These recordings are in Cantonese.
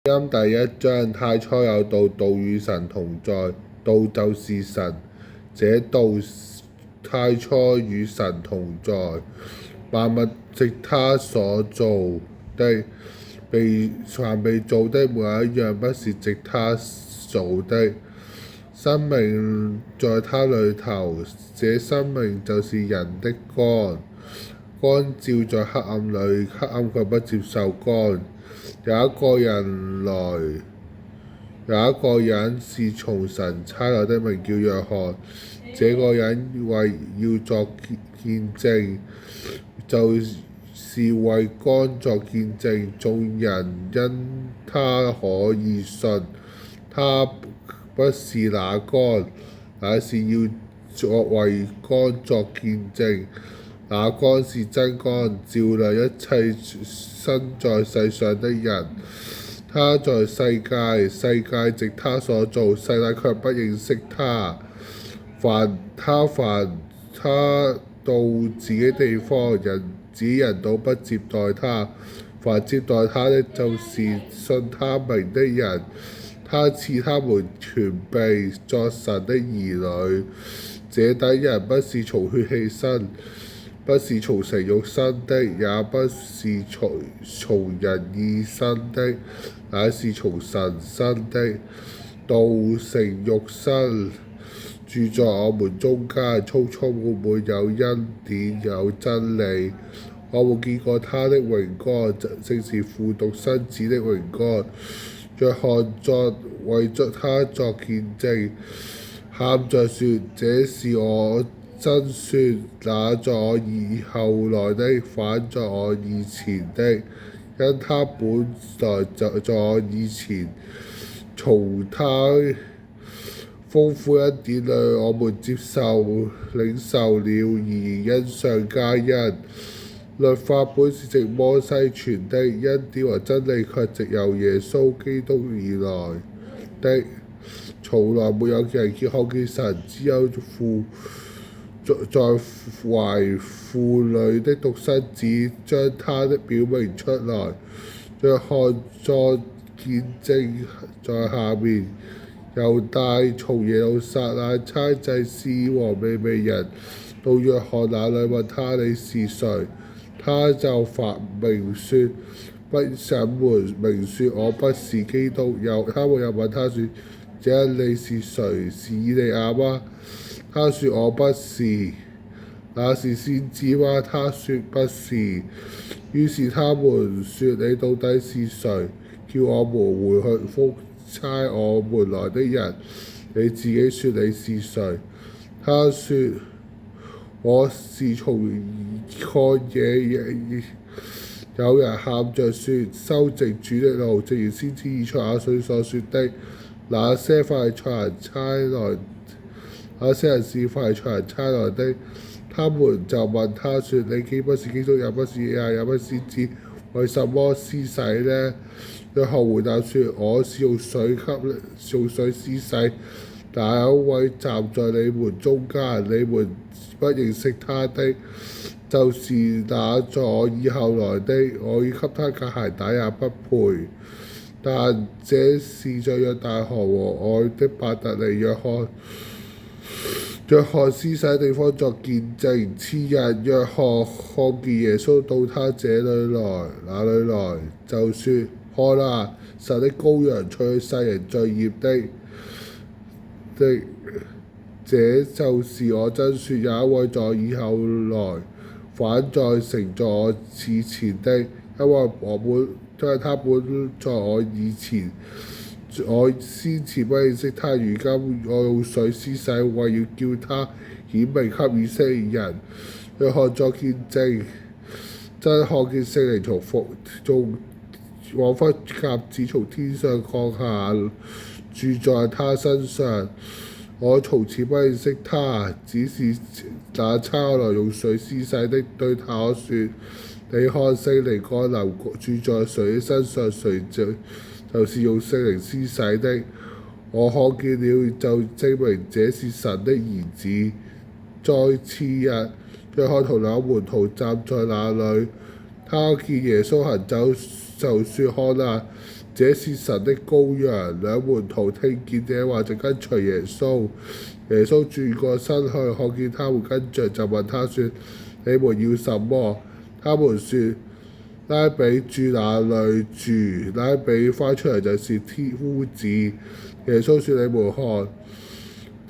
音第一章，太初有道，道與神同在，道就是神。這道太初與神同在，萬物藉他所造的，凡被造的沒有一樣不是藉他造的。生命在他裏頭，這生命就是人的光。光照在黑暗裏，黑暗卻不接受光。有一個人是從神差來的，名叫約翰。這個人要作見證，就是為光作見證，眾人因他可以信。他不是那光，乃是要為光作見證。那光是真光，照亮一切生在世上的人。他在世界，世界藉他所造，世界卻不認識他。凡他到自己地方，人都不接待他。凡接待他的，就是信他名的人。他賜他們權柄作神的兒女。這等人不是從血氣生，不是從情慾生的，也不是從人意生的，乃是從神生的。道成肉身，住在我們中間，充充滿滿有恩典有真理。我們見過他的榮光，正是父獨生子的榮光。約翰為着他作見證，喊着說：這是我真說，那在我以後來的，反在我以前的，因他本來在我以前。從他豐富恩典裏，我們領受了，而恩上加恩。律法本是藉摩西傳的，恩典和真理卻藉由耶穌基督而來的。從來沒有人看見神，只有在懷婦裏的獨生子將他的表明出來。約翰作見證在下面。猶大從耶路撒冷差祭司和利未人到約翰那裏問他：你是誰？他就發明說：不隱瞞，明說我不是基督。他們又問他說：這你是誰？是以利亞嗎？他說：我不是。那是先知嗎？他說不是。於是他們說：你到底是誰？叫我們回去復差我們來的人。你自己說你是誰？他說：我是從曠野。有人喊着說：修直主的路，正如先知以賽亞所說的。那些人是法利賽人差來的。他們就問他說：你既不是基督，也不是以利亞，也不是先知，為什麼施洗呢？約翰回答說：我是用水施洗，但有一位站在你們中間，你們不認識他的，就是那在我以後來的。我要給他解鞋帶也不配。但這是在約旦河和愛的伯特利，約翰施洗的地方作見證。次日，約翰看見耶穌到他那裏來，就說：看啊，神的羔羊，除去世人罪孽的。這就是我真說，有一位在我以後來，反在承在我以前的，因為他本在我以前。我先前不認識他，如今我用水施洗，為要叫他顯明給以色列人。約翰作見證，真看見聖靈彷彿鴿子從天上降下，住在他身上。我從前不認識他，只是那差我來用水施洗的對他說：你看聖靈降臨住在誰的身上，誰就是用聖靈施洗的。我看見了，就證明這是神的兒子。在次日，約翰同那門徒站在那裏，他見耶穌行走，就說：看啊，這是神的羔羊。兩門徒聽見這話就跟隨耶穌。耶穌轉過身去，看見他們跟着，就問他說：你們要什麼？他們說：拉比住哪裏住？拉比翻出嚟就是天夫子。耶穌說：你們看。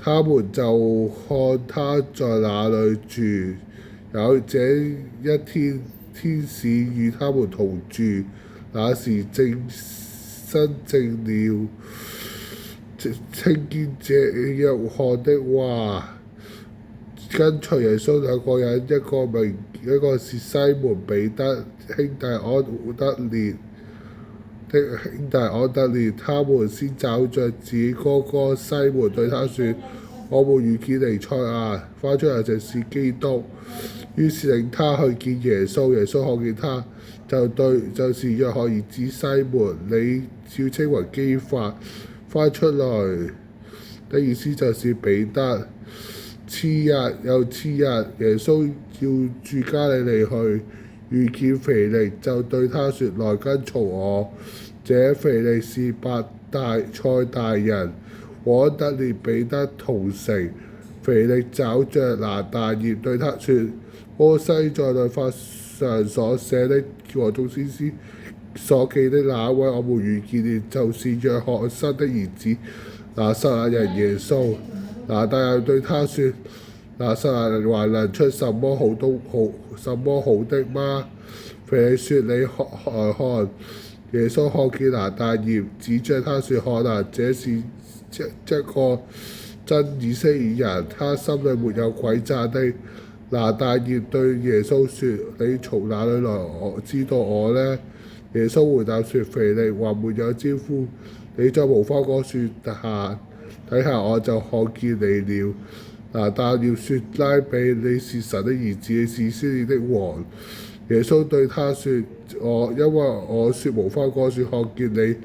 他們就看他在哪裏住。有這一天，天使與他們同住。那時正申正了，聽見這約翰的話，跟隨耶穌兩個人，一個是西門彼得兄弟安德烈的兄弟安德烈，他們先找着自己哥哥西門，對他說：我們遇見彌賽亞，翻出嚟就是基督。於是領他去見耶穌。耶穌看見他，就是約翰兒子西門，你照稱為基法。翻出來的意思就是彼得。又次日，耶穌要住加利利去，遇見腓力，就對他說：來跟從我。這腓力是賽大人，和安德烈彼得同城。腓力找着拿但業，對他說：摩西在律法上所寫的和眾先知所記的那位，我們遇見了，就是約翰生的兒子拿撒勒人耶穌。拿但業對他說：拿撒勒人還能出什麼好的嗎？腓力說：你看。耶穌看見拿但業，指着他說：看啊，這是一個真以色列人，他心裏沒有詭詐的。拿但業對耶穌說：你從哪裏來？我知道我呢？耶穌回答說：腓力還沒有招呼你在無花果樹底下，我就看見你了。拿但業說：拉比，你是神的兒子，你是以色列的王。耶穌對他說：因為我說無花果樹看見你，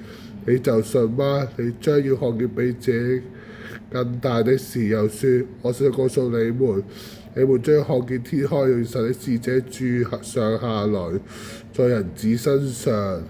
你就信嗎？你將要看見比這更大的事。又說：我想告訴你們，你們將要看見天開了，神的使者住上下來，在人子身上。